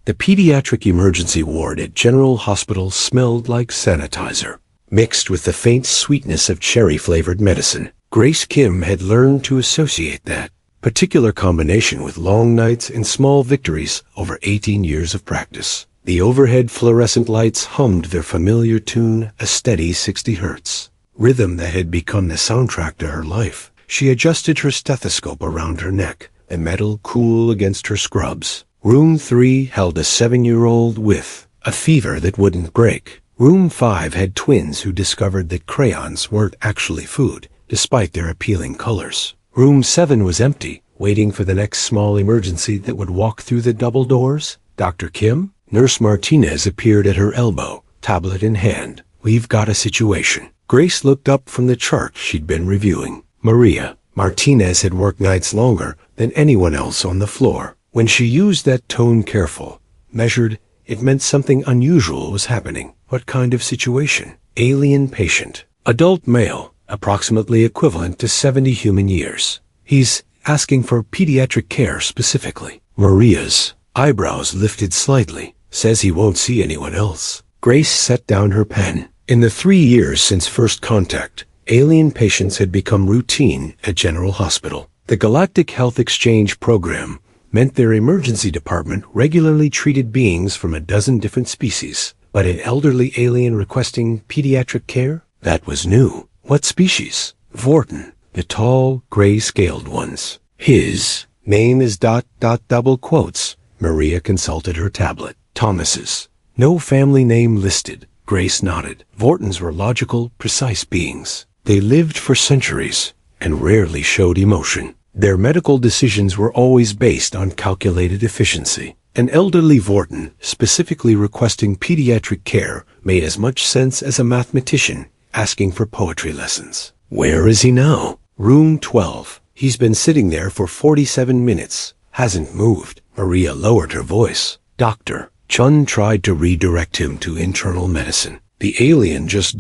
The pediatric emergency ward at General Hospital smelled like sanitizer, mixed with the faint sweetness of cherry-flavored medicine. Grace Kim had learned to associate that particular combination with long nights and small victories over 18 years of practice. The overhead fluorescent lights hummed their familiar tune, a steady 60 hertz, rhythm that had become the soundtrack to her life. She adjusted her stethoscope around her neck, a metal cool against her scrubs. Room 3 held a 7-year-old with a fever that wouldn't break. Room 5 had twins who discovered that crayons weren't actually food, despite their appealing colors. Room 7 was empty, waiting for the next small emergency that would walk through the double doors. Dr. Kim? Nurse Martinez appeared at her elbow, tablet in hand. We've got a situation. Grace looked up from the chart she'd been reviewing. Maria. Martinez had worked nights longer than anyone else on the floor. When she used that tone, careful, measured, it meant something unusual was happening. What kind of situation? Alien patient. Adult male, approximately equivalent to 70 human years. He's asking for pediatric care specifically. Maria's eyebrows lifted slightly. Says he won't see anyone else. Grace set down her pen. In the 3 years since first contact, alien patients had become routine at General Hospital. The Galactic Health Exchange program meant their emergency department regularly treated beings from a dozen different species. But an elderly alien requesting pediatric care? That was new. What species? Vorten, the tall, gray-scaled ones. His name is ... double quotes. Maria consulted her tablet. Thomas's. No family name listed. Grace nodded. Vortens were logical, precise beings. They lived for centuries and rarely showed emotion. Their medical decisions were always based on calculated efficiency. An elderly Vorten specifically requesting pediatric care made as much sense as a mathematician asking for poetry lessons. Where is he now? Room 12. He's been sitting there for 47 minutes. Hasn't moved. Maria lowered her voice. Doctor. Chun tried to redirect him to internal medicine. The alien just ...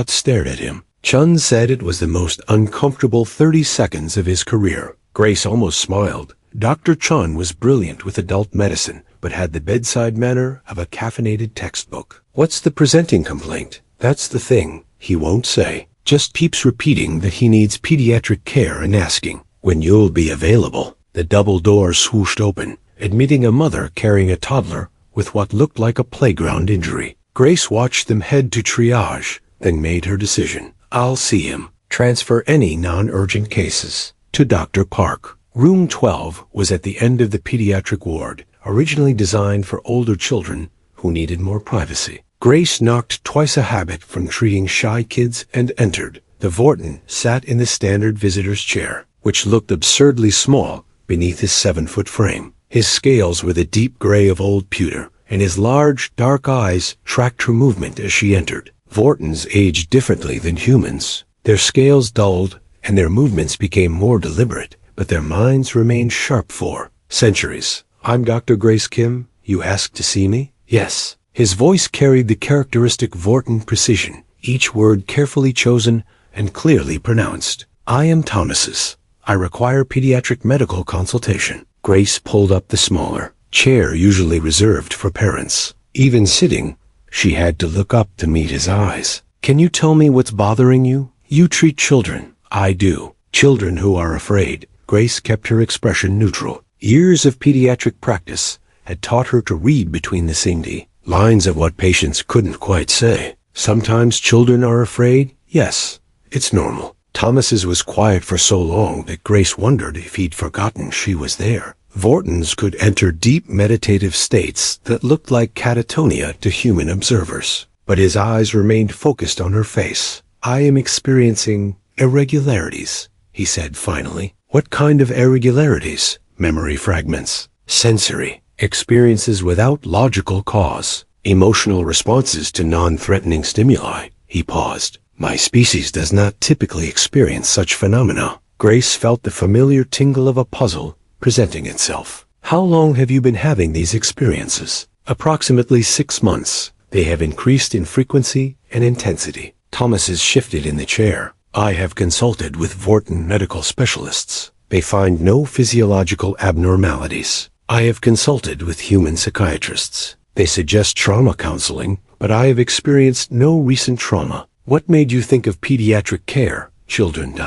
stared at him. Chun said it was the most uncomfortable 30 seconds of his career. Grace almost smiled. Dr. Chun was brilliant with adult medicine, but had the bedside manner of a caffeinated textbook. What's the presenting complaint? That's the thing. He won't say. Just keeps repeating that he needs pediatric care and asking when you'll be available. The double door swooshed open, admitting a mother carrying a toddler with what looked like a playground injury. Grace watched them head to triage, then made her decision. I'll see him. Transfer any non-urgent cases to Dr. Park. Room 12 was at the end of the pediatric ward, originally designed for older children who needed more privacy. Grace knocked twice a habit from treating shy kids and entered. The Vorten sat in the standard visitor's chair, which looked absurdly small beneath his 7-foot frame. His scales were the deep gray of old pewter, and his large, dark eyes tracked her movement as she entered. Vortens aged differently than humans. Their scales dulled, and their movements became more deliberate, but their minds remained sharp for centuries. I'm Dr. Grace Kim. You asked to see me? Yes. His voice carried the characteristic Vorten precision, each word carefully chosen and clearly pronounced. I am Thomas's. I require pediatric medical consultation. Grace pulled up the smaller chair usually reserved for parents. Even sitting, she had to look up to meet his eyes. Can you tell me what's bothering you? You treat children. I do. Children who are afraid. Grace kept her expression neutral. Years of pediatric practice had taught her to read between the singdi, lines of what patients couldn't quite say. Sometimes children are afraid. Yes, it's normal. Thomas's was quiet for so long that Grace wondered if he'd forgotten she was there. Vortens could enter deep meditative states that looked like catatonia to human observers, but his eyes remained focused on her face. I am experiencing irregularities, he said finally. What kind of irregularities? Memory fragments. Sensory. Experiences without logical cause. Emotional responses to non-threatening stimuli. He paused. My species does not typically experience such phenomena. Grace felt the familiar tingle of a puzzle presenting itself. How long have you been having these experiences? Approximately 6 months. They have increased in frequency and intensity. Thomas's shifted in the chair. I have consulted with Vorten medical specialists. They find no physiological abnormalities. I have consulted with human psychiatrists. They suggest trauma counseling, but I have experienced no recent trauma. What made you think of pediatric care? Children...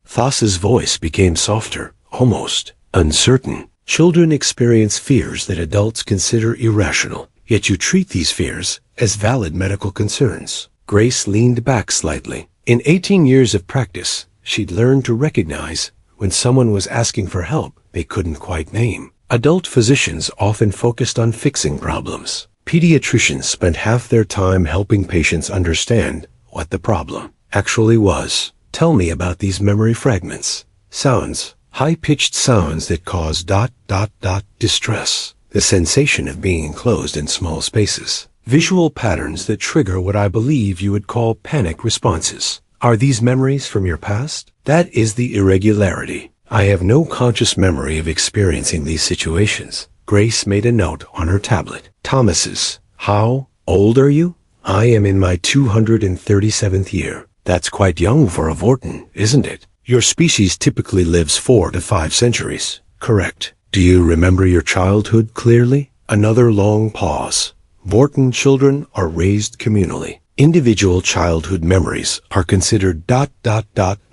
Thas's voice became softer, almost uncertain. Children experience fears that adults consider irrational, yet you treat these fears as valid medical concerns. Grace leaned back slightly. In 18 years of practice, she'd learned to recognize when someone was asking for help they couldn't quite name. Adult physicians often focused on fixing problems. Pediatricians spent half their time helping patients understand what the problem actually was. Tell me about these memory fragments. Sounds. High-pitched sounds that cause distress. The sensation of being enclosed in small spaces. Visual patterns that trigger what I believe you would call panic responses. Are these memories from your past? That is the irregularity. I have no conscious memory of experiencing these situations. Grace made a note on her tablet. Thomas's. How old are you? I am in my 237th year. That's quite young for a Vorton, isn't it? Your species typically lives 4 to 5 centuries. Correct. Do you remember your childhood clearly? Another long pause. Vorton children are raised communally. Individual childhood memories are considered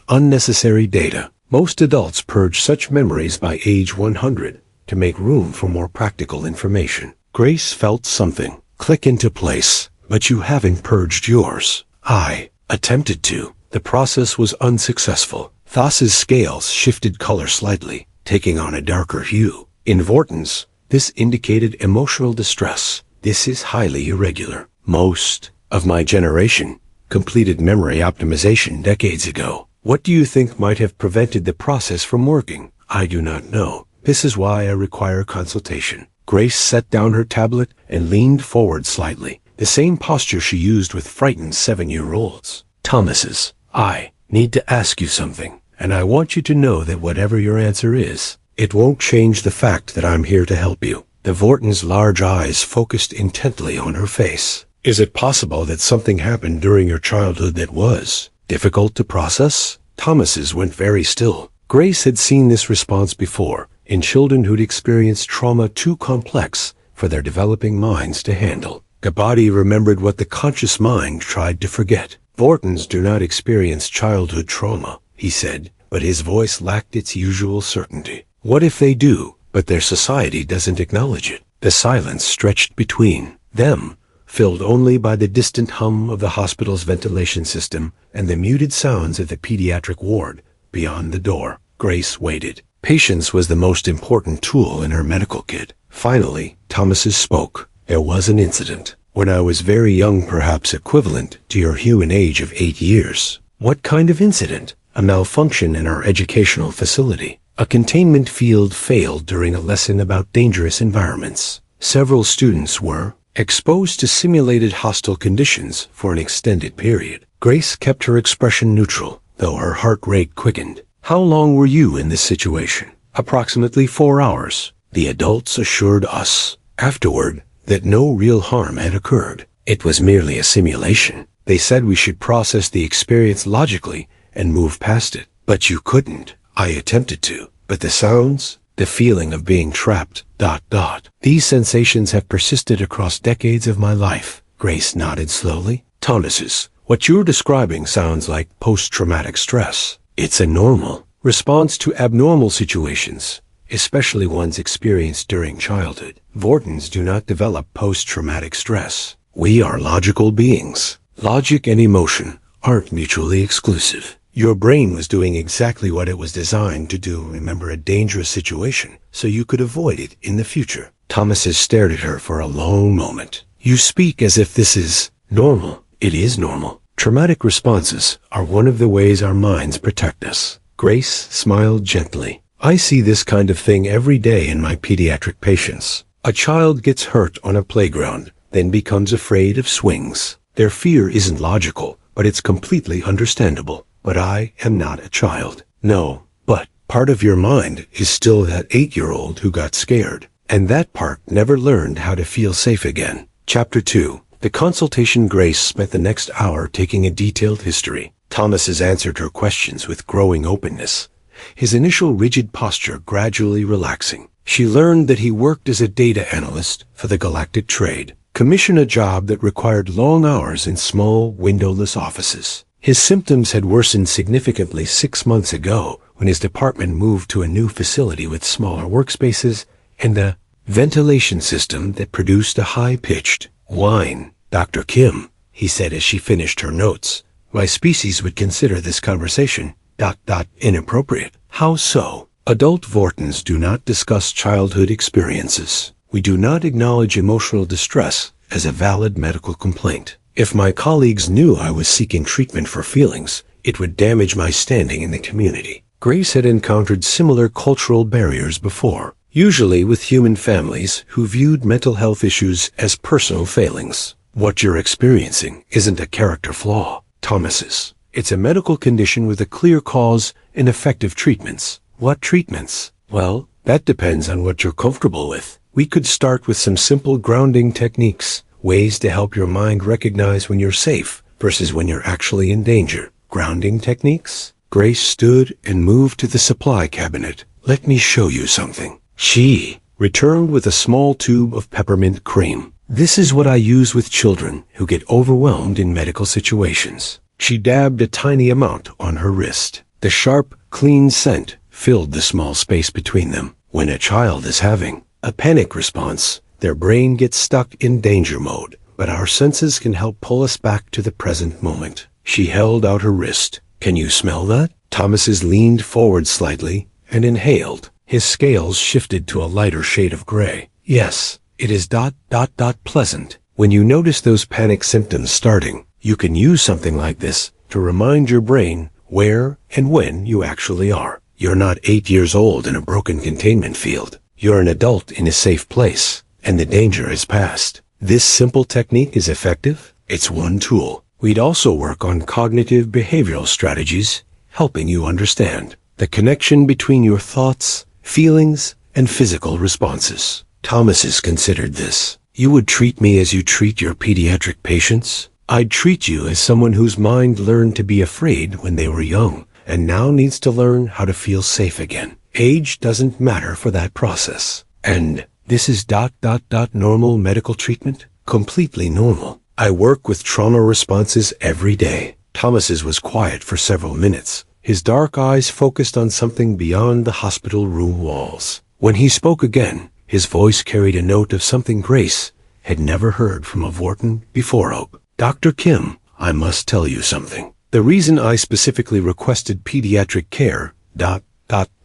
unnecessary data. Most adults purge such memories by age 100 to make room for more practical information. Grace felt something click into place, but you haven't purged yours. I attempted to. The process was unsuccessful. Thas's scales shifted color slightly, taking on a darker hue. In Vorton's, this indicated emotional distress. This is highly irregular. Most of my generation completed memory optimization decades ago. What do you think might have prevented the process from working? I do not know. This is why I require consultation. Grace set down her tablet and leaned forward slightly, the same posture she used with frightened 7-year-olds. Thomas's. I need to ask you something, and I want you to know that whatever your answer is, it won't change the fact that I'm here to help you. The Vorton's large eyes focused intently on her face. Is it possible that something happened during your childhood that was difficult to process? Thomas's went very still. Grace had seen this response before, in children who'd experienced trauma too complex for their developing minds to handle. Gabati remembered what the conscious mind tried to forget. Vortons do not experience childhood trauma, he said, but his voice lacked its usual certainty. What if they do, but their society doesn't acknowledge it? The silence stretched between them, filled only by the distant hum of the hospital's ventilation system and the muted sounds of the pediatric ward beyond the door. Grace waited. Patience was the most important tool in her medical kit. Finally, Thomas's spoke. There was an incident. When I was very young, perhaps equivalent to your human age of 8 years. What kind of incident? A malfunction in our educational facility. A containment field failed during a lesson about dangerous environments. Several students were exposed to simulated hostile conditions for an extended period. Grace kept her expression neutral, though her heart rate quickened. How long were you in this situation? Approximately 4 hours. The adults assured us afterward that no real harm had occurred. It was merely a simulation. They said we should process the experience logically and move past it. But you couldn't. I attempted to. But the sounds, the feeling of being trapped, These sensations have persisted across decades of my life. Grace nodded slowly. Thomas's. What you're describing sounds like post-traumatic stress. It's a normal response to abnormal situations, especially ones experienced during childhood. Vortons do not develop post-traumatic stress. We are logical beings. Logic and emotion aren't mutually exclusive. Your brain was doing exactly what it was designed to do, remember a dangerous situation, so you could avoid it in the future. Thomas stared at her for a long moment. You speak as if this is normal. It is normal. Traumatic responses are one of the ways our minds protect us. Grace smiled gently. I see this kind of thing every day in my pediatric patients. A child gets hurt on a playground, then becomes afraid of swings. Their fear isn't logical, but it's completely understandable. But I am not a child. No, but part of your mind is still that 8-year-old who got scared. And that part never learned how to feel safe again. Chapter 2. The consultation. Grace spent the next hour taking a detailed history. Thomas answered her questions with growing openness, his initial rigid posture gradually relaxing. She learned that he worked as a data analyst for the galactic trade, commissioned a job that required long hours in small, windowless offices. His symptoms had worsened significantly 6 months ago when his department moved to a new facility with smaller workspaces and a ventilation system that produced a high-pitched whine. "Dr. Kim," he said as she finished her notes, "my species would consider this conversation ... inappropriate." "How so?" "Adult Vortons do not discuss childhood experiences. We do not acknowledge emotional distress as a valid medical complaint. If my colleagues knew I was seeking treatment for feelings, it would damage my standing in the community." Grace had encountered similar cultural barriers before, usually with human families who viewed mental health issues as personal failings. "What you're experiencing isn't a character flaw, Thomas's. It's a medical condition with a clear cause and effective treatments." "What treatments?" "Well, that depends on what you're comfortable with. We could start with some simple grounding techniques, ways to help your mind recognize when you're safe versus when you're actually in danger." "Grounding techniques?" Grace stood and moved to the supply cabinet. "Let me show you something." She returned with a small tube of peppermint cream. "This is what I use with children who get overwhelmed in medical situations." She dabbed a tiny amount on her wrist. The sharp, clean scent filled the small space between them. When a child is having a panic response, their brain gets stuck in danger mode, but our senses can help pull us back to the present moment. She held out her wrist. "Can you smell that?" Thomas's leaned forward slightly and inhaled. His scales shifted to a lighter shade of gray. "Yes, it is ... pleasant. When you notice those panic symptoms starting, you can use something like this to remind your brain where and when you actually are. You're not 8 years old in a broken containment field. You're an adult in a safe place, and the danger is past." This simple technique is effective. It's one tool. We'd also work on cognitive behavioral strategies, helping you understand the connection between your thoughts, feelings, and physical responses. Thomas considered this. "You would treat me as you treat your pediatric patients? I'd treat you as someone whose mind learned to be afraid when they were young, and now needs to learn how to feel safe again. Age doesn't matter for that process. And this is ... normal medical treatment? Completely normal. I work with trauma responses every day." Thomas's was quiet for several minutes. His dark eyes focused on something beyond the hospital room walls. When he spoke again, his voice carried a note of something Grace had never heard from a Vorton before. "Dr. Kim, I must tell you something. The reason I specifically requested pediatric care...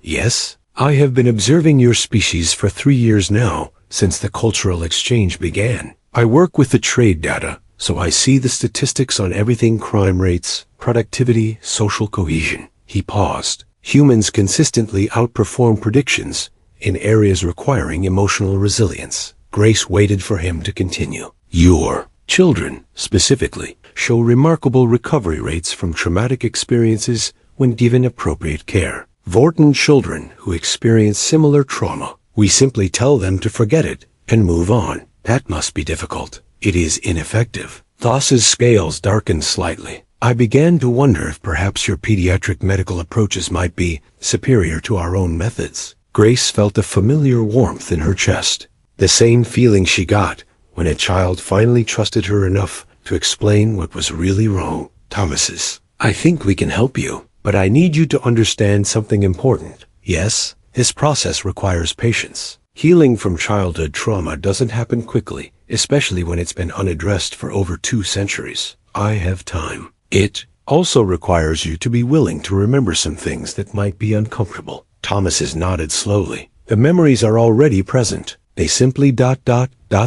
Yes? I have been observing your species for 3 years now, since the cultural exchange began. I work with the trade data, so I see the statistics on everything: crime rates, productivity, social cohesion." He paused. "Humans consistently outperform predictions in areas requiring emotional resilience." Grace waited for him to continue. "Your children, specifically, show remarkable recovery rates from traumatic experiences when given appropriate care. Vorton children who experience similar trauma, we simply tell them to forget it and move on. That must be difficult. It is ineffective." Thos's scales darkened slightly. "I began to wonder if perhaps your pediatric medical approaches might be superior to our own methods." Grace felt a familiar warmth in her chest, the same feeling she got when a child finally trusted her enough to explain what was really wrong. "Thomas's, I think we can help you, but I need you to understand something important. Yes, this process requires patience. Healing from childhood trauma doesn't happen quickly, especially when it's been unaddressed for over 2 centuries. I have time. It also requires you to be willing to remember some things that might be uncomfortable." Thomas nodded slowly. "The memories are already present. They simply ...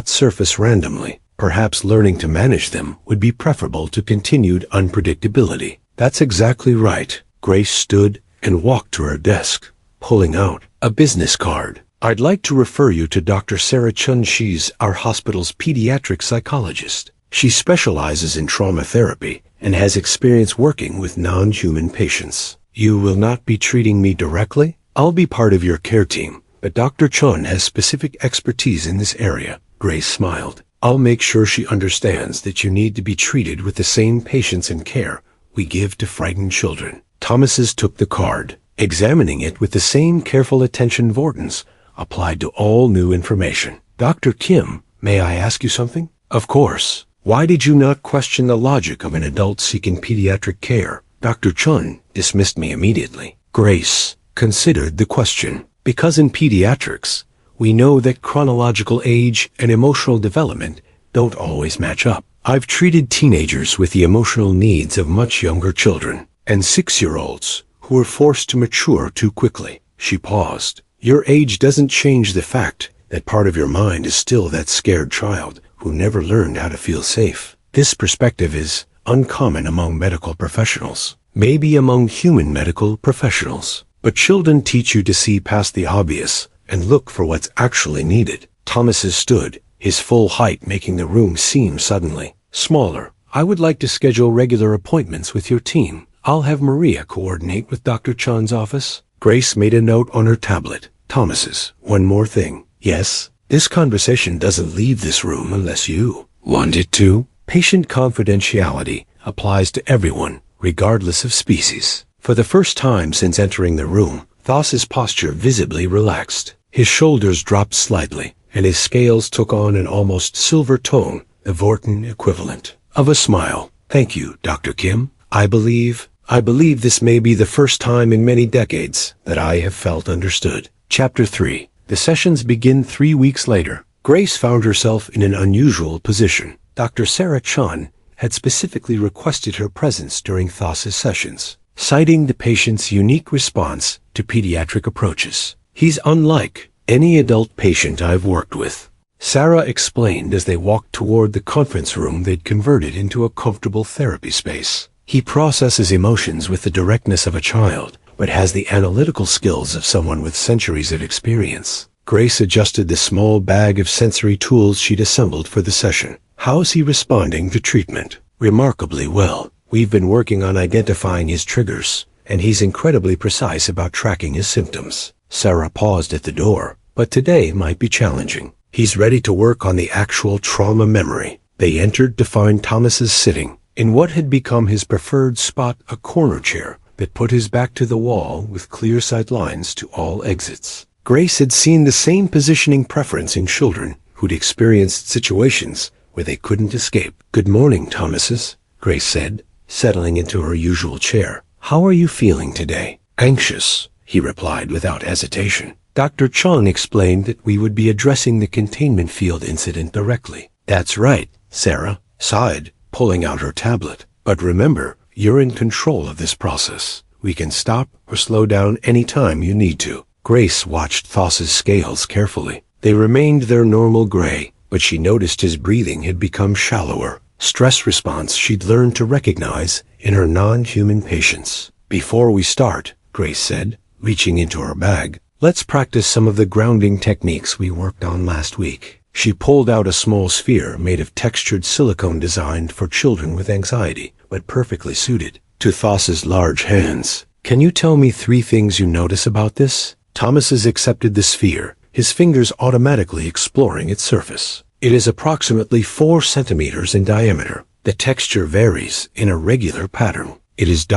surface randomly. Perhaps learning to manage them would be preferable to continued unpredictability." "That's exactly right." Grace stood and walked to her desk, pulling out a business card. "I'd like to refer you to Dr. Sarah Chun. She's our hospital's pediatric psychologist. She specializes in trauma therapy and has experience working with non-human patients. You will not be treating me directly. I'll be part of your care team, but Dr. Chun has specific expertise in this area." Grace smiled. "I'll make sure she understands that you need to be treated with the same patience and care we give to frightened children." Thomas took the card, examining it with the same careful attention Vorton's applied to all new information. Dr. Kim, may I ask you something? Of course. Why did you not question the logic of an adult seeking pediatric care? Dr. Chun dismissed me immediately. Grace considered the question. Because in pediatrics, we know that chronological age and emotional development don't always match up. I've treated teenagers with the emotional needs of much younger children, and 6-year-olds who were forced to mature too quickly. She paused. Your age doesn't change the fact that part of your mind is still that scared child who never learned how to feel safe. This perspective is uncommon among medical professionals, maybe among human medical professionals. But children teach you to see past the obvious and look for what's actually needed. Thomas stood, his full height making the room seem suddenly smaller. I would like to schedule regular appointments with your team. I'll have Maria coordinate with Dr. Chan's office. Grace made a note on her tablet. Thomas's, one more thing. Yes, this conversation doesn't leave this room unless you want it to. Patient confidentiality applies to everyone, regardless of species. For the first time since entering the room, Thas's posture visibly relaxed. His shoulders dropped slightly, and his scales took on an almost silver tone, the Vorton equivalent of a smile. Thank you, Dr. Kim. I believe this may be the first time in many decades that I have felt understood. Chapter 3. The sessions begin 3 weeks later. Grace found herself in an unusual position. Dr. Sarah Chun had specifically requested her presence during Thas's sessions, citing the patient's unique response to pediatric approaches. He's unlike any adult patient I've worked with, Sarah explained as they walked toward the conference room they'd converted into a comfortable therapy space. He processes emotions with the directness of a child, but has the analytical skills of someone with centuries of experience. Grace adjusted the small bag of sensory tools she'd assembled for the session. How's he responding to treatment? Remarkably well. We've been working on identifying his triggers, and he's incredibly precise about tracking his symptoms. Sarah paused at the door. But today might be challenging. He's ready to work on the actual trauma memory. They entered to find Thomas's sitting in what had become his preferred spot, a corner chair that put his back to the wall with clear sight lines to all exits. Grace had seen the same positioning preference in children who'd experienced situations where they couldn't escape. Good morning, Thomases, Grace said, settling into her usual chair. How are you feeling today? Anxious, he replied without hesitation. Dr. Chun explained that we would be addressing the containment field incident directly. That's right, Sarah sighed, pulling out her tablet. But remember, you're in control of this process. We can stop or slow down any time you need to. Grace watched Thas's scales carefully. They remained their normal gray, but she noticed his breathing had become shallower. Stress response she'd learned to recognize in her non-human patients. Before we start, Grace said, reaching into her bag, let's practice some of the grounding techniques we worked on last week. She pulled out a small sphere made of textured silicone designed for children with anxiety, but perfectly suited to Thas's large hands. Can you tell me 3 things you notice about this? Thomas accepted the sphere, his fingers automatically exploring its surface. It is approximately 4 centimeters in diameter. The texture varies in a regular pattern. It is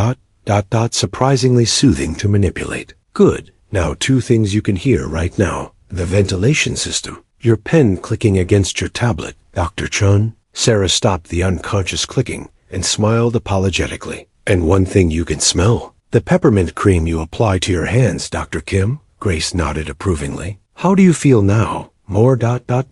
surprisingly soothing to manipulate. Good. Now 2 things you can hear right now. The ventilation system. Your pen clicking against your tablet. Dr. Chun. Sarah stopped the unconscious clicking and smiled apologetically. And 1 thing you can smell. The peppermint cream you apply to your hands, Dr. Kim. Grace nodded approvingly. How do you feel now? More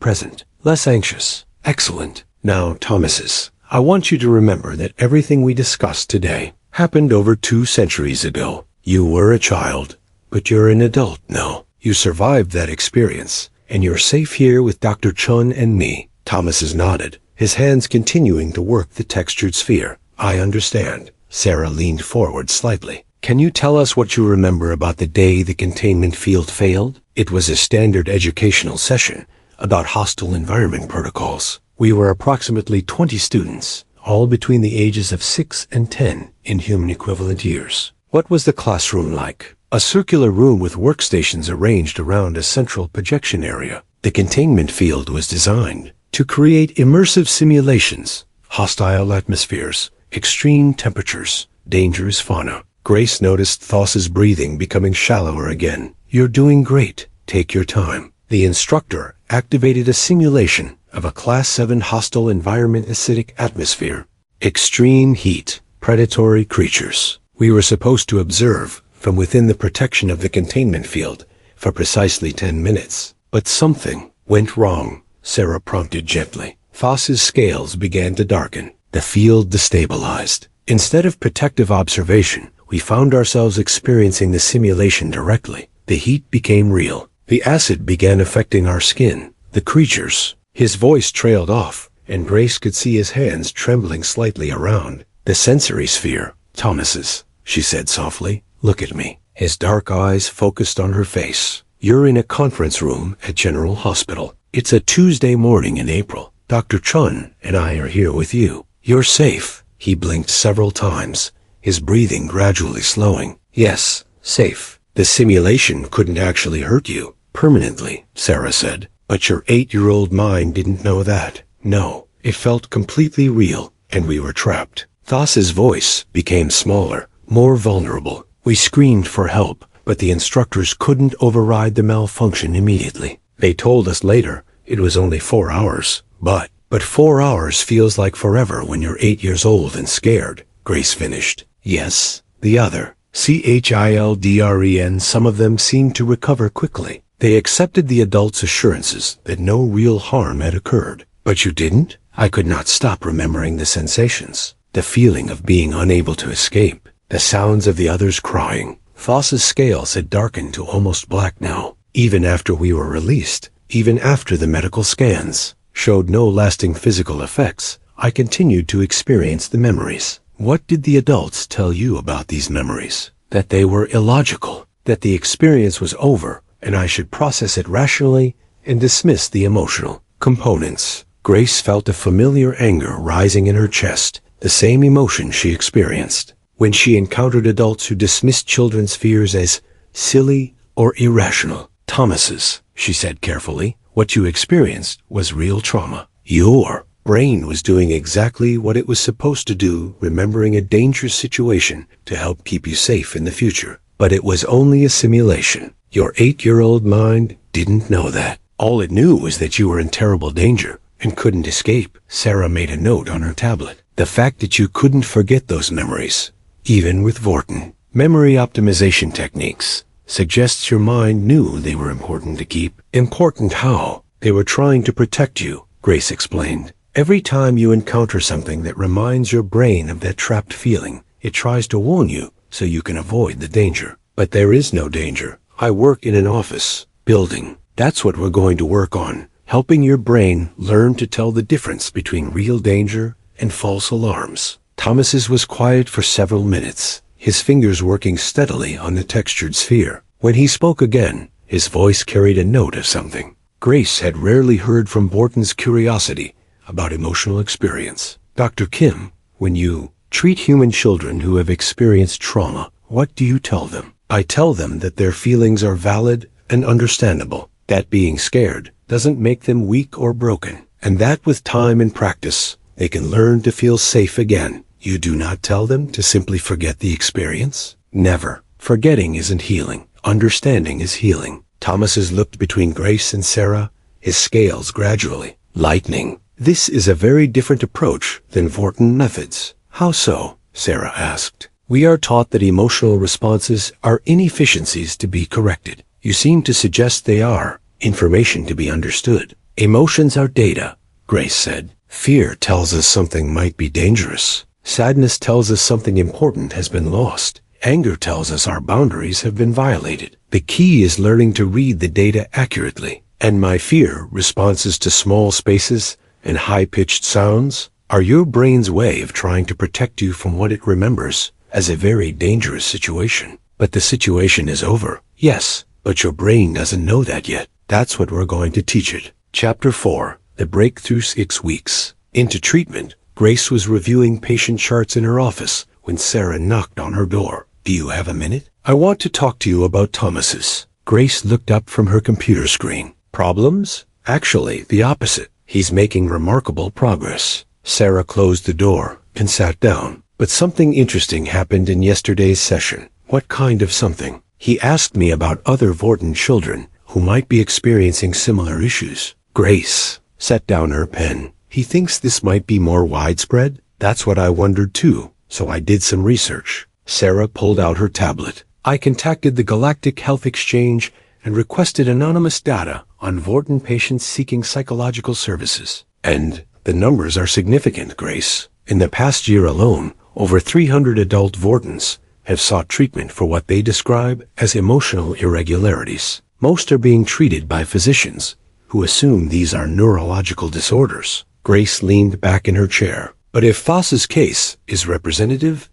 present. Less anxious. Excellent. Now, Thomases, I want you to remember that everything we discussed today happened over 2 centuries ago. You were a child, but you're an adult now. You survived that experience, and you're safe here with Dr. Chun and me. Thomas nodded, his hands continuing to work the textured sphere. I understand. Sarah leaned forward slightly. Can you tell us what you remember about the day the containment field failed? It was a standard educational session about hostile environment protocols. We were approximately 20 students, all between the ages of 6 and 10 in human equivalent years. What was the classroom like? A circular room with workstations arranged around a central projection area. The containment field was designed to create immersive simulations, hostile atmospheres, extreme temperatures, dangerous fauna. Grace noticed Thas's breathing becoming shallower again. You're doing great. Take your time. The instructor activated a simulation of a Class 7 hostile environment, acidic atmosphere, extreme heat, predatory creatures. We were supposed to observe from within the protection of the containment field for precisely 10 minutes. But something went wrong, Sarah prompted gently. Foss's scales began to darken. The field destabilized. Instead of protective observation, we found ourselves experiencing the simulation directly. The heat became real. The acid began affecting our skin. The creatures. His voice trailed off, and Grace could see his hands trembling slightly around. The sensory sphere. Thomas's, she said softly. Look at me. His dark eyes focused on her face. You're in a conference room at General Hospital. It's a Tuesday morning in April. Dr. Chun and I are here with you. You're safe. He blinked several times, his breathing gradually slowing. Yes, safe. The simulation couldn't actually hurt you permanently, Sarah said. But your 8-year-old mind didn't know that. No, it felt completely real, and we were trapped. Thas's voice became smaller, more vulnerable. We screamed for help, but the instructors couldn't override the malfunction immediately. They told us later it was only 4 hours. But 4 hours feels like forever when you're 8 years old and scared, Grace finished. Yes, the other. CHILDREN. Some of them seemed to recover quickly. They accepted the adults' assurances that no real harm had occurred. But you didn't? I could not stop remembering the sensations. The feeling of being unable to escape. The sounds of the others crying. Thas's scales had darkened to almost black now. Even after we were released, even after the medical scans showed no lasting physical effects, I continued to experience the memories. What did the adults tell you about these memories? That they were illogical, that the experience was over, and I should process it rationally and dismiss the emotional components. Grace felt a familiar anger rising in her chest, the same emotion she experienced when she encountered adults who dismissed children's fears as silly or irrational. Thomas's, she said carefully. What you experienced was real trauma. Your brain was doing exactly what it was supposed to do, remembering a dangerous situation to help keep you safe in the future. But it was only a simulation. Your 8-year-old mind didn't know that. All it knew was that you were in terrible danger and couldn't escape. Sarah made a note on her tablet. The fact that you couldn't forget those memories, even with Vorton. Memory optimization techniques suggests your mind knew they were important to keep. Important how? They were trying to protect you, Grace explained. Every time you encounter something that reminds your brain of that trapped feeling, it tries to warn you so you can avoid the danger. But there is no danger. I work in an office building. That's what we're going to work on, helping your brain learn to tell the difference between real danger and false alarms. Thomas's was quiet for several minutes, his fingers working steadily on the textured sphere. When he spoke again, his voice carried a note of something. Grace had rarely heard from Borton's curiosity about emotional experience. Dr. Kim, when you treat human children who have experienced trauma, what do you tell them? I tell them that their feelings are valid and understandable, that being scared doesn't make them weak or broken, and that with time and practice, they can learn to feel safe again. You do not tell them to simply forget the experience? Never. Forgetting isn't healing. Understanding is healing. Thomas's looked between Grace and Sarah, his scales gradually lightening. This is a very different approach than Vorton methods. How so? Sarah asked. We are taught that emotional responses are inefficiencies to be corrected. You seem to suggest they are information to be understood. Emotions are data, Grace said. Fear tells us something might be dangerous. Sadness tells us something important has been lost. Anger tells us our boundaries have been violated. The key is learning to read the data accurately. And my fear responses to small spaces and high-pitched sounds are your brain's way of trying to protect you from what it remembers as a very dangerous situation. But the situation is over. Yes, but your brain doesn't know that yet. That's what we're going to teach it. Chapter 4. The Breakthrough 6 Weeks. Into treatment, Grace was reviewing patient charts in her office when Sarah knocked on her door. Do you have a minute? I want to talk to you about Thomas's. Grace looked up from her computer screen. Problems? Actually, the opposite. He's making remarkable progress. Sarah closed the door and sat down. But something interesting happened in yesterday's session. What kind of something? He asked me about other Vorton children who might be experiencing similar issues. Grace set down her pen. He thinks this might be more widespread? That's what I wondered too, so I did some research. Sarah pulled out her tablet. I contacted the Galactic Health Exchange and requested anonymous data on Vorten patients seeking psychological services. And the numbers are significant, Grace. In the past year alone, over 300 adult Vortens have sought treatment for what they describe as emotional irregularities. Most are being treated by physicians who assume these are neurological disorders. Grace leaned back in her chair. But if Foss's case is representative,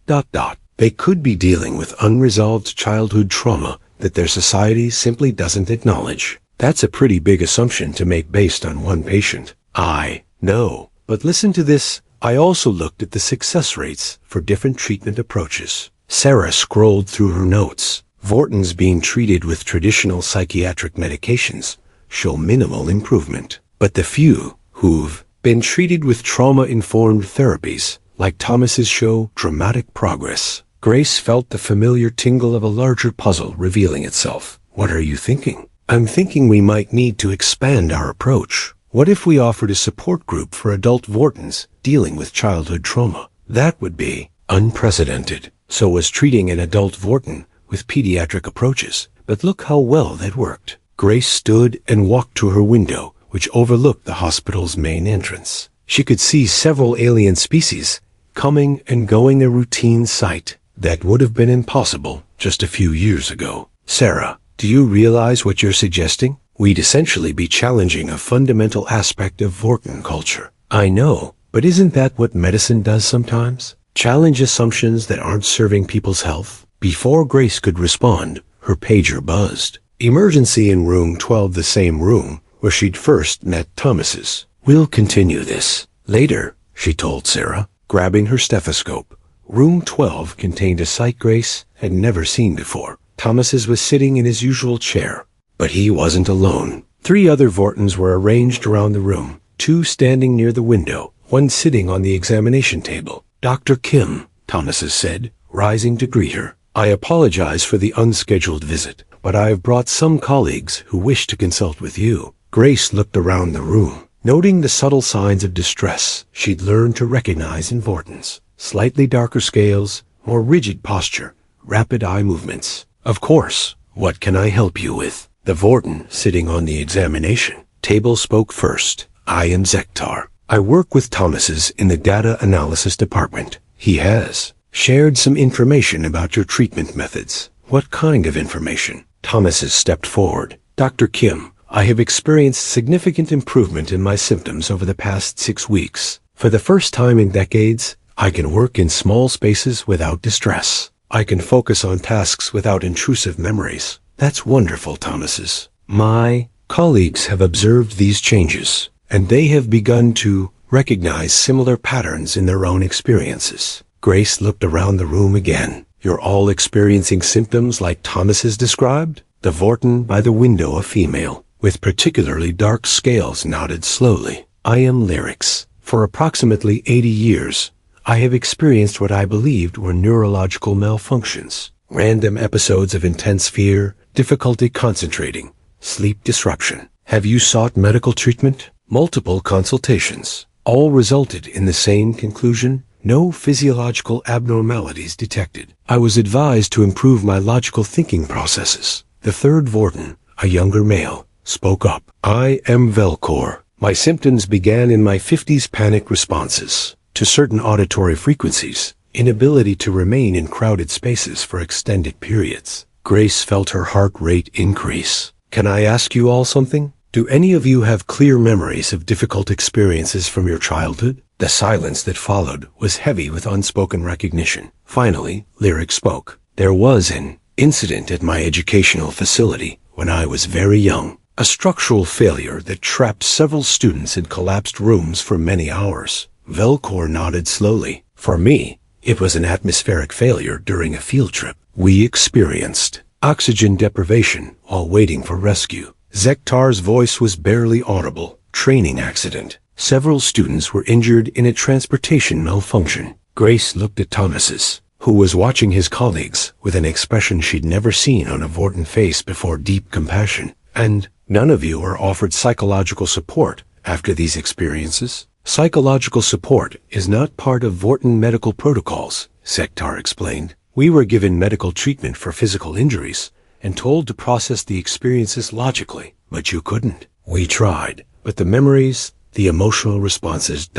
they could be dealing with unresolved childhood trauma that their society simply doesn't acknowledge. That's a pretty big assumption to make based on one patient. I know. But listen to this. I also looked at the success rates for different treatment approaches. Sarah scrolled through her notes. Vortens being treated with traditional psychiatric medications show minimal improvement. But the few who've been treated with trauma-informed therapies, like Thomas's, show dramatic progress. Grace felt the familiar tingle of a larger puzzle revealing itself. What are you thinking? I'm thinking we might need to expand our approach. What if we offered a support group for adult Vortens dealing with childhood trauma? That would be unprecedented. So was treating an adult Vorten with pediatric approaches. But look how well that worked. Grace stood and walked to her window, which overlooked the hospital's main entrance. She could see several alien species coming and going, a routine sight that would have been impossible just a few years ago. Sarah, do you realize what you're suggesting? We'd essentially be challenging a fundamental aspect of Vorten culture. I know, but isn't that what medicine does sometimes? Challenge assumptions that aren't serving people's health? Before Grace could respond, her pager buzzed. Emergency in room 12, the same room where she'd first met Thomas's. We'll continue this later, she told Sarah, grabbing her stethoscope. Room 12 contained a sight Grace had never seen before. Thomas's was sitting in his usual chair, but he wasn't alone. 3 other Vortens were arranged around the room, 2 standing near the window, 1 sitting on the examination table. Dr. Kim, Thomas's said, rising to greet her. I apologize for the unscheduled visit, but I have brought some colleagues who wish to consult with you. Grace looked around the room, noting the subtle signs of distress she'd learned to recognize in Vortens. Slightly darker scales, more rigid posture, rapid eye movements. Of course, what can I help you with? The Vorten sitting on the examination table spoke first. I am Zektar. I work with Thomas's in the data analysis department. He has shared some information about your treatment methods. What kind of information? Thomas's stepped forward. Dr. Kim, I have experienced significant improvement in my symptoms over the past 6 weeks. For the first time in decades, I can work in small spaces without distress. I can focus on tasks without intrusive memories. That's wonderful, Thomas's. My colleagues have observed these changes, and they have begun to recognize similar patterns in their own experiences. Grace looked around the room again. You're all experiencing symptoms like Thomas's described? The Vorten by the window, a female, with particularly dark scales, nodded slowly. I am Lyrics. For approximately 80 years, I have experienced what I believed were neurological malfunctions. Random episodes of intense fear, difficulty concentrating, sleep disruption. Have you sought medical treatment? Multiple consultations. All resulted in the same conclusion. No physiological abnormalities detected. I was advised to improve my logical thinking processes. The third Vorten, a younger male, spoke up. I am Velcor. My symptoms began in my 50s: panic responses to certain auditory frequencies, inability to remain in crowded spaces for extended periods. Grace felt her heart rate increase. Can I ask you all something? Do any of you have clear memories of difficult experiences from your childhood? The silence that followed was heavy with unspoken recognition. Finally, Lyric spoke. There was an incident at my educational facility when I was very young. A structural failure that trapped several students in collapsed rooms for many hours. Velcor nodded slowly. For me, it was an atmospheric failure during a field trip. We experienced oxygen deprivation while waiting for rescue. Zektar's voice was barely audible. Training accident. Several students were injured in a transportation malfunction. Grace looked at Thomas's, who was watching his colleagues with an expression she'd never seen on a Vorten face before. Deep compassion. And none of you are offered psychological support after these experiences? Psychological support is not part of Vorton medical protocols, Sektar explained. We were given medical treatment for physical injuries and told to process the experiences logically, but you couldn't. We tried, but the memories, the emotional responses,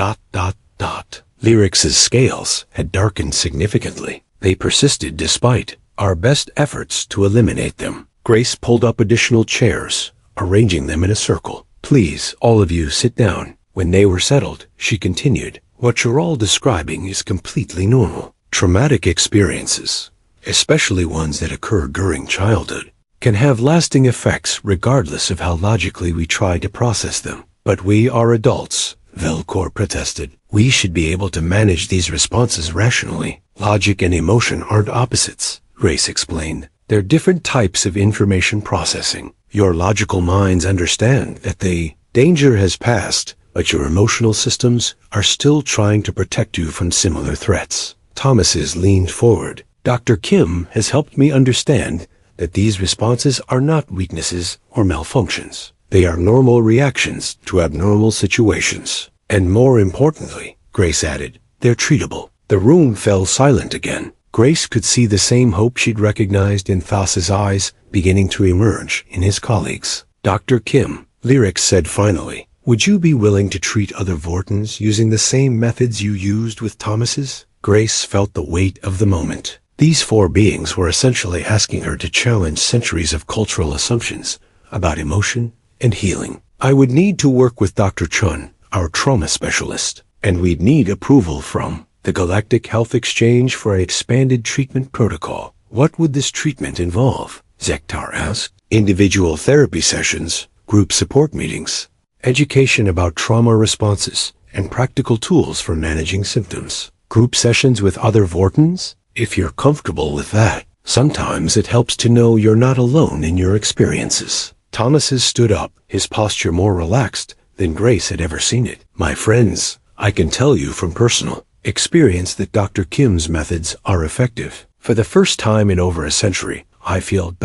Lyric's scales had darkened significantly. They persisted despite our best efforts to eliminate them. Grace pulled up additional chairs, arranging them in a circle. Please, all of you, sit down. When they were settled, she continued, what you're all describing is completely normal. Traumatic experiences, especially ones that occur during childhood, can have lasting effects regardless of how logically we try to process them. But we are adults, Velcor protested. We should be able to manage these responses rationally. Logic and emotion aren't opposites, Grace explained. They're different types of information processing. Your logical minds understand that the danger has passed, but your emotional systems are still trying to protect you from similar threats. Thomas's leaned forward. Dr. Kim has helped me understand that these responses are not weaknesses or malfunctions. They are normal reactions to abnormal situations. And more importantly, Grace added, they're treatable. The room fell silent again. Grace could see the same hope she'd recognized in Thas's eyes beginning to emerge in his colleagues. Dr. Kim, Lyric said finally, would you be willing to treat other Vortons using the same methods you used with Thomas's? Grace felt the weight of the moment. These four beings were essentially asking her to challenge centuries of cultural assumptions about emotion and healing. I would need to work with Dr. Chun, our trauma specialist, and we'd need approval from the Galactic Health Exchange for an expanded treatment protocol. What would this treatment involve? Sektar asked. Individual therapy sessions, group support meetings, education about trauma responses, and practical tools for managing symptoms. Group sessions with other Vortons? If you're comfortable with that. Sometimes it helps to know you're not alone in your experiences. Thomas stood up, his posture more relaxed than Grace had ever seen it. My friends, I can tell you from personal experience that Dr. Kim's methods are effective. For the first time in over a century, I feel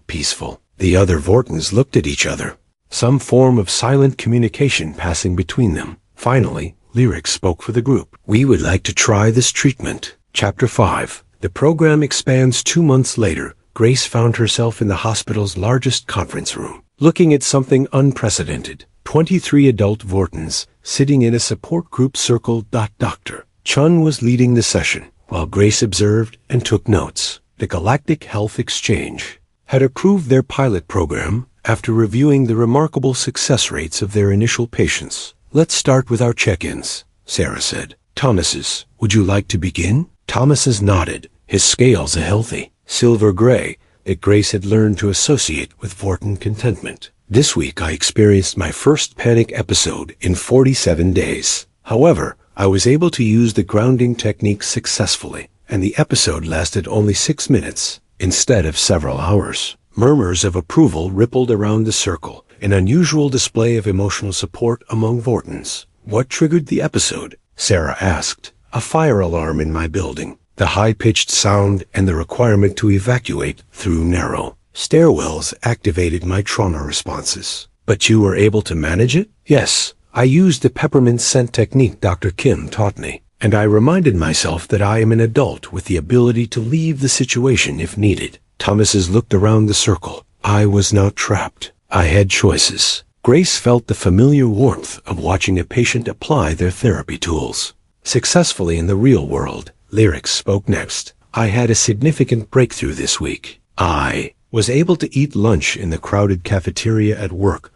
peaceful. The other Vortons looked at each other. Some form of silent communication passing between them. Finally, Lyric spoke for the group. We would like to try this treatment. Chapter 5. The program expands 2 months later. Grace found herself in the hospital's largest conference room, looking at something unprecedented. 23 adult Vortons sitting in a support group circle. Dr. Chun was leading the session, while Grace observed and took notes. The Galactic Health Exchange had approved their pilot program after reviewing the remarkable success rates of their initial patients. Let's start with our check-ins, Sarah said. Thomas's, would you like to begin? Thomas's nodded, his scales a healthy silver gray that Grace had learned to associate with Vorton contentment. This week I experienced my first panic episode in 47 days. However, I was able to use the grounding technique successfully, and the episode lasted only 6 minutes instead of several hours. Murmurs of approval rippled around the circle, an unusual display of emotional support among Vortons. What triggered the episode? Sarah asked. A fire alarm in my building. The high-pitched sound and the requirement to evacuate through narrow stairwells activated my trauma responses. But you were able to manage it? Yes. I used the peppermint scent technique Dr. Kim taught me, and I reminded myself that I am an adult with the ability to leave the situation if needed. Thomas's looked around the circle. I was not trapped. I had choices. Grace felt the familiar warmth of watching a patient apply their therapy tools successfully in the real world. Lyric spoke next. I had a significant breakthrough this week. I was able to eat lunch in the crowded cafeteria at work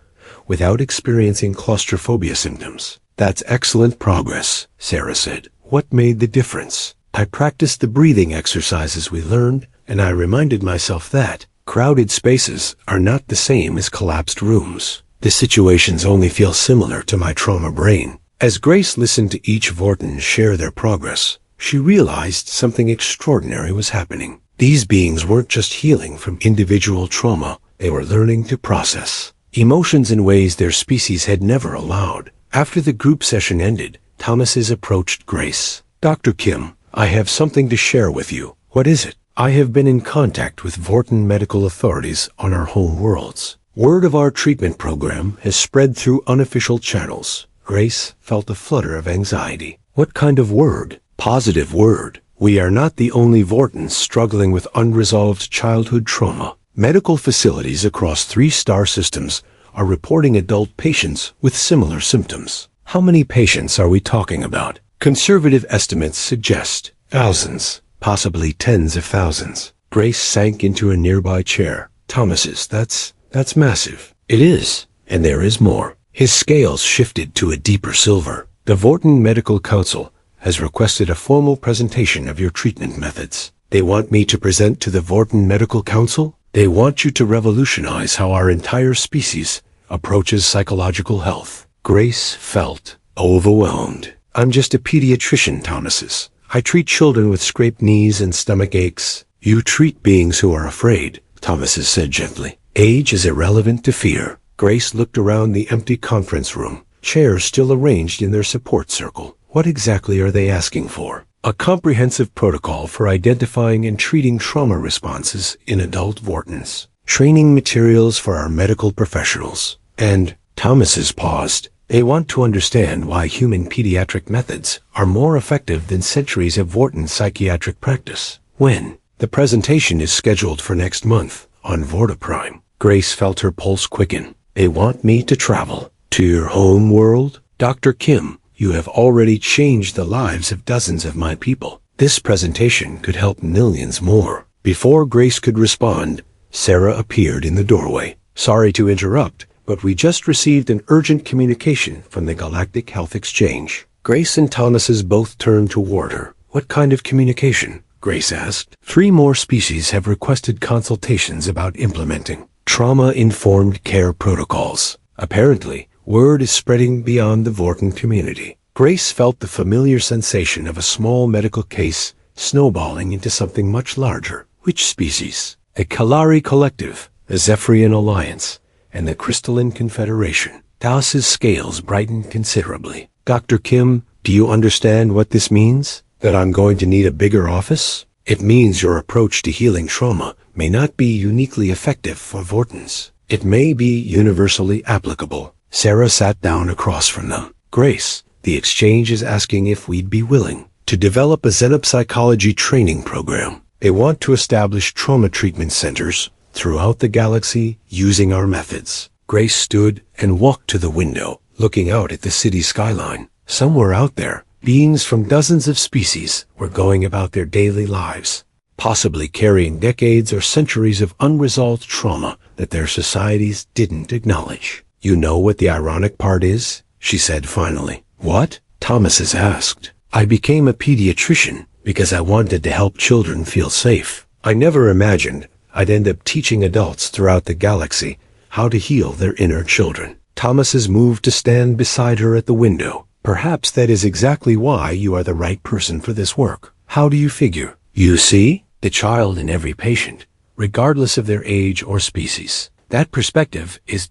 without experiencing claustrophobia symptoms. That's excellent progress, Sarah said. What made the difference? I practiced the breathing exercises we learned, and I reminded myself that crowded spaces are not the same as collapsed rooms. The situations only feel similar to my trauma brain. As Grace listened to each Vorton share their progress, she realized something extraordinary was happening. These beings weren't just healing from individual trauma, they were learning to process emotions in ways their species had never allowed. After the group session ended, Thomas's approached Grace. Dr. Kim, I have something to share with you. What is it? I have been in contact with Vorton medical authorities on our home worlds. Word of our treatment program has spread through unofficial channels. Grace felt a flutter of anxiety. What kind of word? Positive word. We are not the only Vortons struggling with unresolved childhood trauma. Medical facilities across 3-star systems are reporting adult patients with similar symptoms. How many patients are we talking about? Conservative estimates suggest thousands, possibly tens of thousands. Grace sank into a nearby chair. Thomas's, that's massive. It is, and there is more. His scales shifted to a deeper silver. The Vorton Medical Council has requested a formal presentation of your treatment methods. They want me to present to the Vorton Medical Council? They want you to revolutionize how our entire species approaches psychological health. Grace felt overwhelmed. I'm just a pediatrician, Thomas's. I treat children with scraped knees and stomach aches. You treat beings who are afraid, Thomas's said gently. Age is irrelevant to fear. Grace looked around the empty conference room, chairs still arranged in their support circle. What exactly are they asking for? A comprehensive protocol for identifying and treating trauma responses in adult Vortons. Training materials for our medical professionals. And Thomas's paused. They want to understand why human pediatric methods are more effective than centuries of Vorton psychiatric practice. When? The presentation is scheduled for next month on Vortiprime. Grace felt her pulse quicken. They want me to travel to your home world? Dr. Kim, you have already changed the lives of dozens of my people. This presentation could help millions more. Before Grace could respond, Sarah appeared in the doorway. Sorry to interrupt, but we just received an urgent communication from the Galactic Health Exchange. Grace and Thomas's both turned toward her. What kind of communication? Grace asked. 3 more species have requested consultations about implementing trauma-informed care protocols. Apparently, word is spreading beyond the Vorton community. Grace felt the familiar sensation of a small medical case snowballing into something much larger. Which species? A Kalari Collective, the Zephyrian Alliance, and the Crystalline Confederation. Taos's scales brightened considerably. Dr. Kim, do you understand what this means? That I'm going to need a bigger office? It means your approach to healing trauma may not be uniquely effective for Vortons. It may be universally applicable. Sarah sat down across from them. Grace, the exchange is asking if we'd be willing to develop a xenopsychology training program. They want to establish trauma treatment centers throughout the galaxy using our methods. Grace stood and walked to the window, looking out at the city skyline. Somewhere out there, beings from dozens of species were going about their daily lives, possibly carrying decades or centuries of unresolved trauma that their societies didn't acknowledge. You know what the ironic part is? She said finally. What? Thomas has asked. I became a pediatrician because I wanted to help children feel safe. I never imagined I'd end up teaching adults throughout the galaxy how to heal their inner children. Thomas has moved to stand beside her at the window. Perhaps that is exactly why you are the right person for this work. How do you figure? You see, the child in every patient, regardless of their age or species. That perspective is ...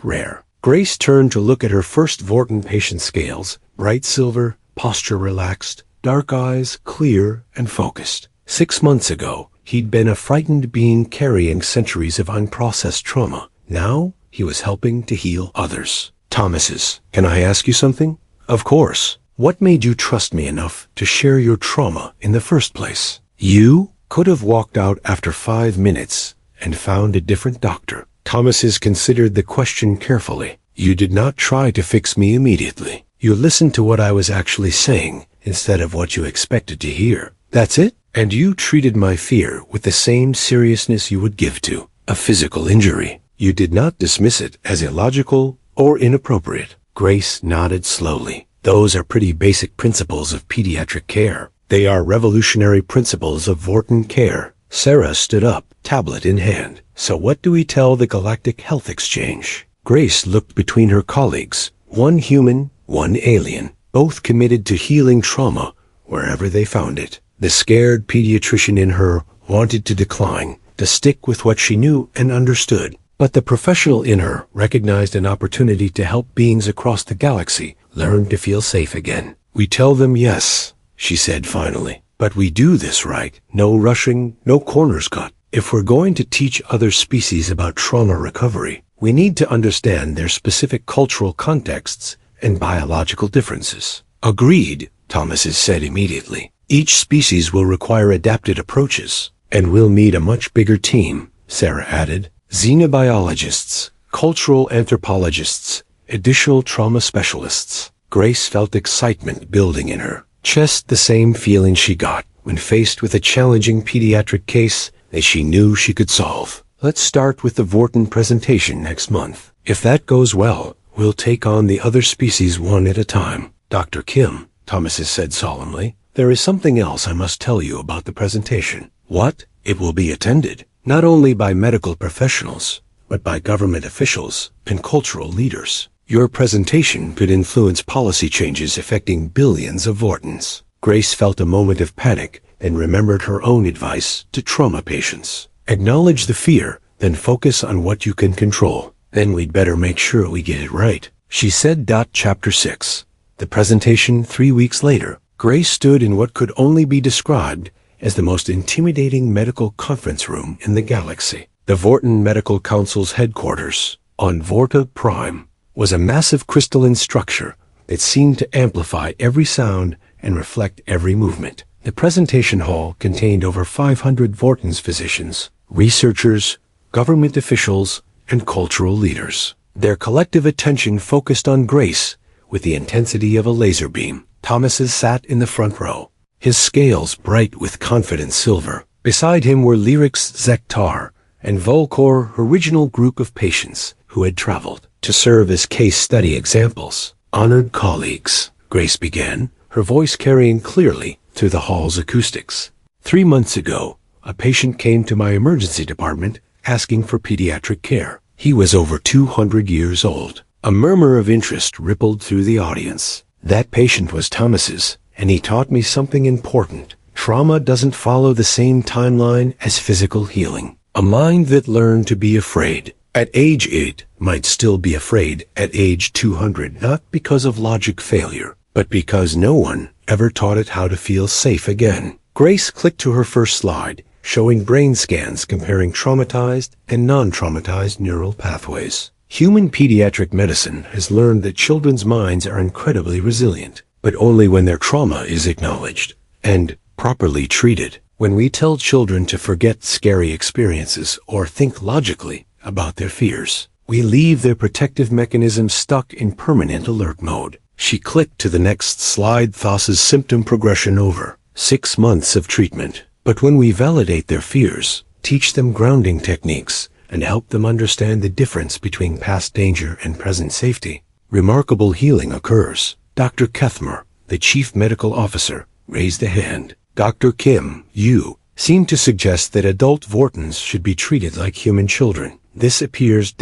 rare. Grace turned to look at her first Vorton patient scales, bright silver, posture relaxed, dark eyes clear and focused. 6 months ago, he'd been a frightened being carrying centuries of unprocessed trauma. Now, he was helping to heal others. Thomas's, can I ask you something? Of course. What made you trust me enough to share your trauma in the first place? You could have walked out after 5 minutes and found a different doctor. Thomas's considered the question carefully. You did not try to fix me immediately. You listened to what I was actually saying instead of what you expected to hear. That's it? And you treated my fear with the same seriousness you would give to a physical injury. You did not dismiss it as illogical or inappropriate. Grace nodded slowly. Those are pretty basic principles of pediatric care. They are revolutionary principles of Vorton care. Sarah stood up, tablet in hand. So what do we tell the Galactic Health Exchange? Grace looked between her colleagues. One human, one alien, both committed to healing trauma wherever they found it. The scared pediatrician in her wanted to decline, to stick with what she knew and understood. But the professional in her recognized an opportunity to help beings across the galaxy learn to feel safe again. We tell them yes, she said finally. But we do this right. No rushing, no corners cut. If we're going to teach other species about trauma recovery, we need to understand their specific cultural contexts and biological differences. Agreed, Thomas said immediately. Each species will require adapted approaches, and we'll need a much bigger team, Sarah added. Xenobiologists, cultural anthropologists, additional trauma specialists. Grace felt excitement building in her chest, the same feeling she got when faced with a challenging pediatric case that she knew she could solve. Let's start with the Vorton presentation next month. If that goes well, we'll take on the other species one at a time. Dr. Kim, Thomas said solemnly, there is something else I must tell you about the presentation. What? It will be attended not only by medical professionals, but by government officials and cultural leaders. Your presentation could influence policy changes affecting billions of Vortons. Grace felt a moment of panic and remembered her own advice to trauma patients. Acknowledge the fear, then focus on what you can control. Then we'd better make sure we get it right, she said. Chapter 6. The presentation 3 weeks later. Grace stood in what could only be described as the most intimidating medical conference room in the galaxy. The Vorton Medical Council's headquarters, on Vorta Prime, was a massive crystalline structure that seemed to amplify every sound and reflect every movement. The presentation hall contained over 500 Vorton's physicians, researchers, government officials, and cultural leaders. Their collective attention focused on Grace with the intensity of a laser beam. Thomas sat in the front row, his scales bright with confident silver. Beside him were Lyrics, Zektar, and Volkor, original group of patients who had traveled to serve as case study examples. Honored colleagues, Grace began, her voice carrying clearly through the hall's acoustics. 3 months ago, a patient came to my emergency department asking for pediatric care. He was over 200 years old. A murmur of interest rippled through the audience. That patient was Thomas's, and he taught me something important. Trauma doesn't follow the same timeline as physical healing. A mind that learned to be afraid at age 8 might still be afraid at age 200, not because of logic failure, but because no one ever taught it how to feel safe again. Grace clicked to her first slide, showing brain scans comparing traumatized and non-traumatized neural pathways. Human pediatric medicine has learned that children's minds are incredibly resilient, but only when their trauma is acknowledged and properly treated. When we tell children to forget scary experiences or think logically about their fears, we leave their protective mechanisms stuck in permanent alert mode. She clicked to the next slide. Thas's symptom progression over 6 months of treatment. But when we validate their fears, teach them grounding techniques, and help them understand the difference between past danger and present safety, remarkable healing occurs. Dr. Kethmer, the chief medical officer, raised a hand. Dr. Kim, you seem to suggest that adult Vortons should be treated like human children. This appears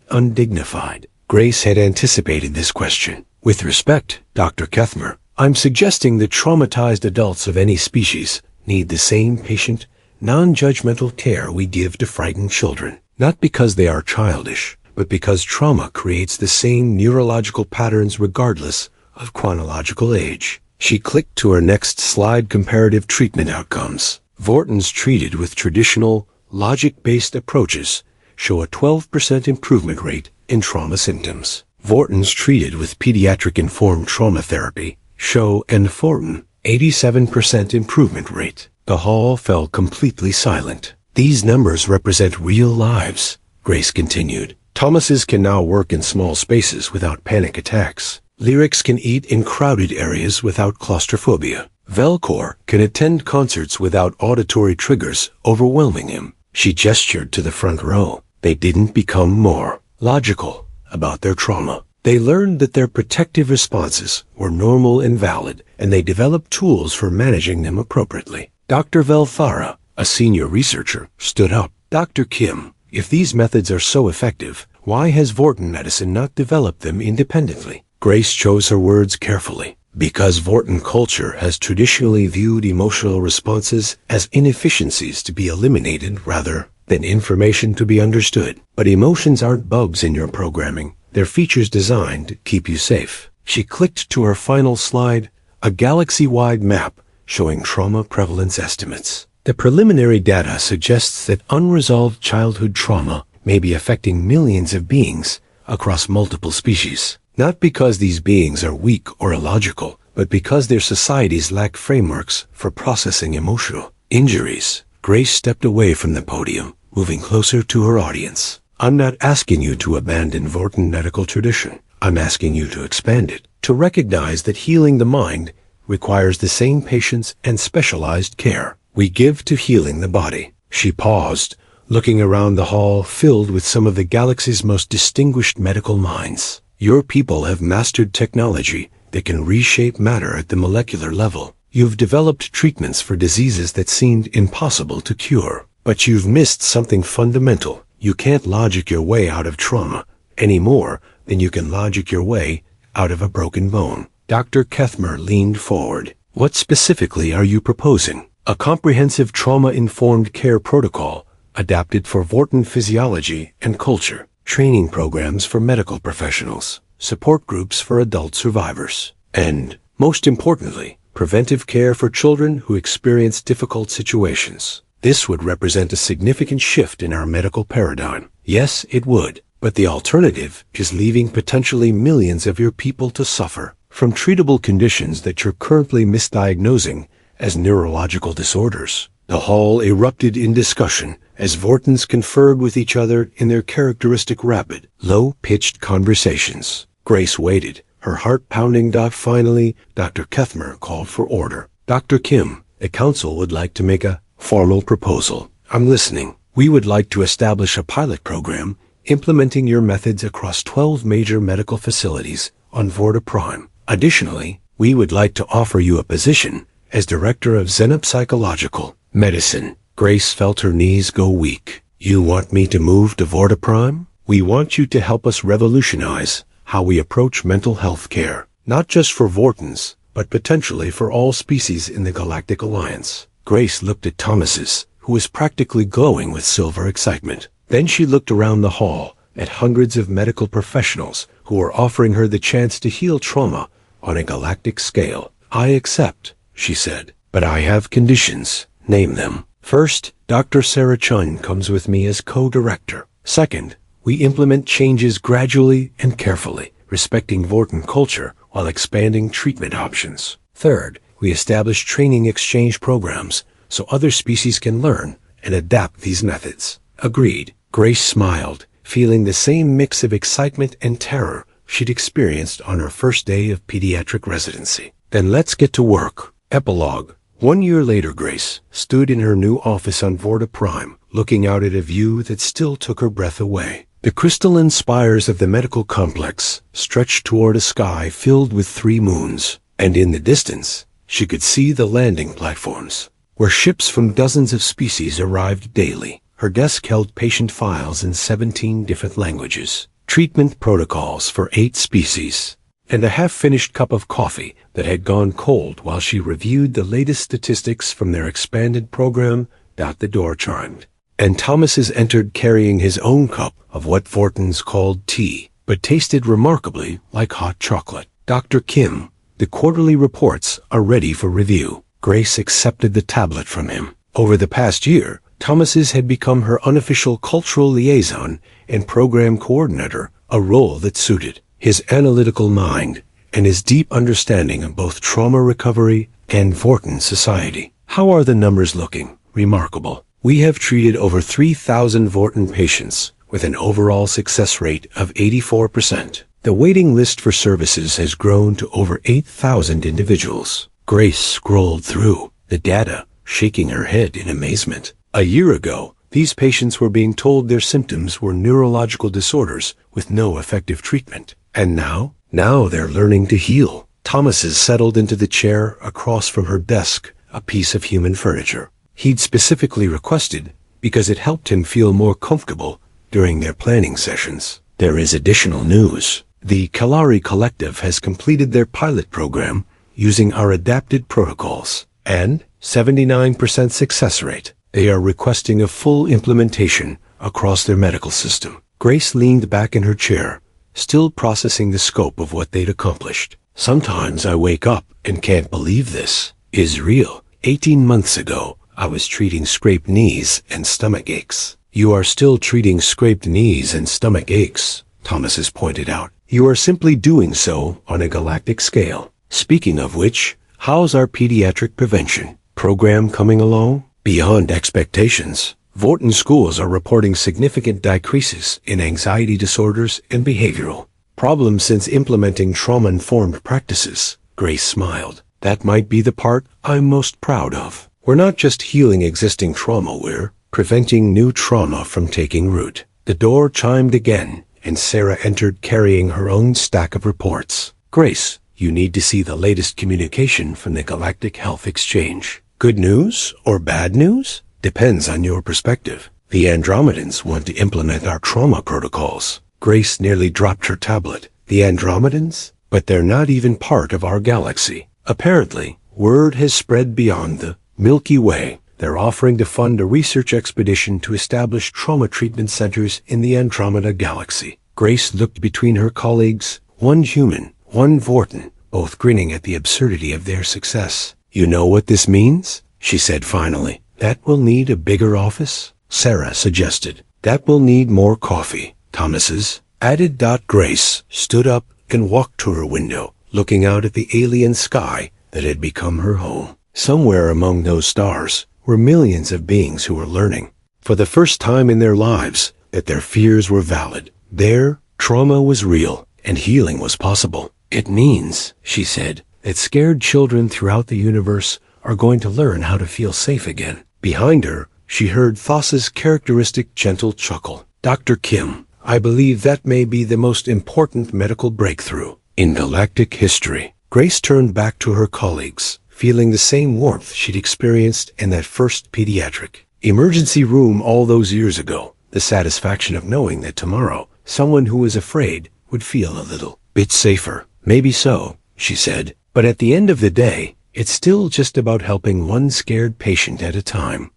undignified. Grace had anticipated this question. With respect, Dr. Kethmer, I'm suggesting that traumatized adults of any species need the same patient, non-judgmental care we give to frightened children. Not because they are childish, but because trauma creates the same neurological patterns regardless of chronological age. She clicked to her next slide. Comparative treatment outcomes. Vortons treated with traditional, logic-based approaches show a 12% improvement rate in trauma symptoms. Vortons treated with pediatric-informed trauma therapy show an 87% improvement rate. The hall fell completely silent. These numbers represent real lives, Grace continued. Thomas's can now work in small spaces without panic attacks. Lyrics can eat in crowded areas without claustrophobia. Velcor can attend concerts without auditory triggers overwhelming him. She gestured to the front row. They didn't become more logical about their trauma. They learned that their protective responses were normal and valid, and they developed tools for managing them appropriately. Dr. Velthara, a senior researcher, stood up. Dr. Kim, if these methods are so effective, why has Vorton medicine not developed them independently? Grace chose her words carefully. Because Vorton culture has traditionally viewed emotional responses as inefficiencies to be eliminated rather than information to be understood. But emotions aren't bugs in your programming. They're features designed to keep you safe. She clicked to her final slide, a galaxy-wide map showing trauma prevalence estimates. The preliminary data suggests that unresolved childhood trauma may be affecting millions of beings across multiple species. Not because these beings are weak or illogical, but because their societies lack frameworks for processing emotional injuries. Grace stepped away from the podium, moving closer to her audience. I'm not asking you to abandon Vorton medical tradition. I'm asking you to expand it, to recognize that healing the mind requires the same patience and specialized care we give to healing the body. She paused, looking around the hall filled with some of the galaxy's most distinguished medical minds. Your people have mastered technology that can reshape matter at the molecular level. You've developed treatments for diseases that seemed impossible to cure. But you've missed something fundamental. You can't logic your way out of trauma any more than you can logic your way out of a broken bone. Dr. Kethmer leaned forward. What specifically are you proposing? A comprehensive trauma-informed care protocol adapted for Vorton physiology and culture, training programs for medical professionals, support groups for adult survivors, and, most importantly, preventive care for children who experience difficult situations. This would represent a significant shift in our medical paradigm. Yes, it would. But the alternative is leaving potentially millions of your people to suffer from treatable conditions that you're currently misdiagnosing as neurological disorders. The hall erupted in discussion as Vortons conferred with each other in their characteristic rapid, low-pitched conversations. Grace waited, her heart pounding. Finally, Dr. Kethmer called for order. Dr. Kim, the council would like to make a formal proposal. I'm listening. We would like to establish a pilot program implementing your methods across 12 major medical facilities on Vorta Prime. Additionally, we would like to offer you a position as Director of Xenopsychological Medicine. Grace felt her knees go weak. You want me to move to Vorta Prime? We want you to help us revolutionize how we approach mental health care, not just for Vortons, but potentially for all species in the Galactic Alliance. Grace looked at Thomas's, who was practically glowing with silver excitement. Then she looked around the hall at hundreds of medical professionals who were offering her the chance to heal trauma on a galactic scale. I accept, she said, but I have conditions. Name them. First, Dr. Sarah Chun comes with me as co-director. Second, we implement changes gradually and carefully, respecting Vorton culture while expanding treatment options. Third, we establish training exchange programs so other species can learn and adapt these methods. Agreed. Grace smiled, feeling the same mix of excitement and terror she'd experienced on her first day of pediatric residency. Then let's get to work. Epilogue. 1 year later, Grace stood in her new office on Vorta Prime, looking out at a view that still took her breath away. The crystalline spires of the medical complex stretched toward a sky filled with 3 moons, and in the distance, she could see the landing platforms, where ships from dozens of species arrived daily. Her desk held patient files in 17 different languages, treatment protocols for 8 species, and a half-finished cup of coffee that had gone cold while she reviewed the latest statistics from their expanded program. The door chimed, and Thomas's entered carrying his own cup of what Vortons called tea, but tasted remarkably like hot chocolate. Dr. Kim, the quarterly reports are ready for review. Grace accepted the tablet from him. Over the past year, Thomas's had become her unofficial cultural liaison and program coordinator, a role that suited his analytical mind and his deep understanding of both trauma recovery and Vorton society. How are the numbers looking? Remarkable. We have treated over 3,000 Vorton patients with an overall success rate of 84%. The waiting list for services has grown to over 8,000 individuals. Grace scrolled through the data, shaking her head in amazement. A year ago, these patients were being told their symptoms were neurological disorders with no effective treatment. And now they're learning to heal. Thomas's settled into the chair across from her desk, a piece of human furniture he'd specifically requested because it helped him feel more comfortable during their planning sessions. There is additional news. The Kalari Collective has completed their pilot program using our adapted protocols, and 79% success rate. They are requesting a full implementation across their medical system. Grace leaned back in her chair, still processing the scope of what they'd accomplished. Sometimes I wake up and can't believe this is real. 18 months ago, I was treating scraped knees and stomach aches. You are still treating scraped knees and stomach aches, Thomas pointed out. You are simply doing so on a galactic scale. Speaking of which, how's our pediatric prevention program coming along? Beyond expectations. Vorton schools are reporting significant decreases in anxiety disorders and behavioral problems since implementing trauma-informed practices. Grace smiled. That might be the part I'm most proud of. We're not just healing existing trauma, we're preventing new trauma from taking root. The door chimed again, and Sarah entered carrying her own stack of reports. Grace, you need to see the latest communication from the Galactic Health Exchange. Good news or bad news? Depends on your perspective. The Andromedans want to implement our trauma protocols. Grace nearly dropped her tablet. The Andromedans? But they're not even part of our galaxy. Apparently, word has spread beyond the Milky Way. They're offering to fund a research expedition to establish trauma treatment centers in the Andromeda galaxy. Grace looked between her colleagues, one human, one Vorton, both grinning at the absurdity of their success. You know what this means? She said finally. That will need a bigger office? Sarah suggested. That will need more coffee. Thomas's added. Grace stood up and walked to her window, looking out at the alien sky that had become her home. Somewhere among those stars were millions of beings who were learning, for the first time in their lives, that their fears were valid. Their trauma was real, and healing was possible. It means, she said, that scared children throughout the universe are going to learn how to feel safe again. Behind her, she heard Thassa's characteristic gentle chuckle. Dr. Kim, I believe that may be the most important medical breakthrough in galactic history. Grace turned back to her colleagues, feeling the same warmth she'd experienced in that first pediatric emergency room all those years ago. The satisfaction of knowing that tomorrow, someone who was afraid would feel a little bit safer. Maybe so, she said, but at the end of the day, it's still just about helping one scared patient at a time.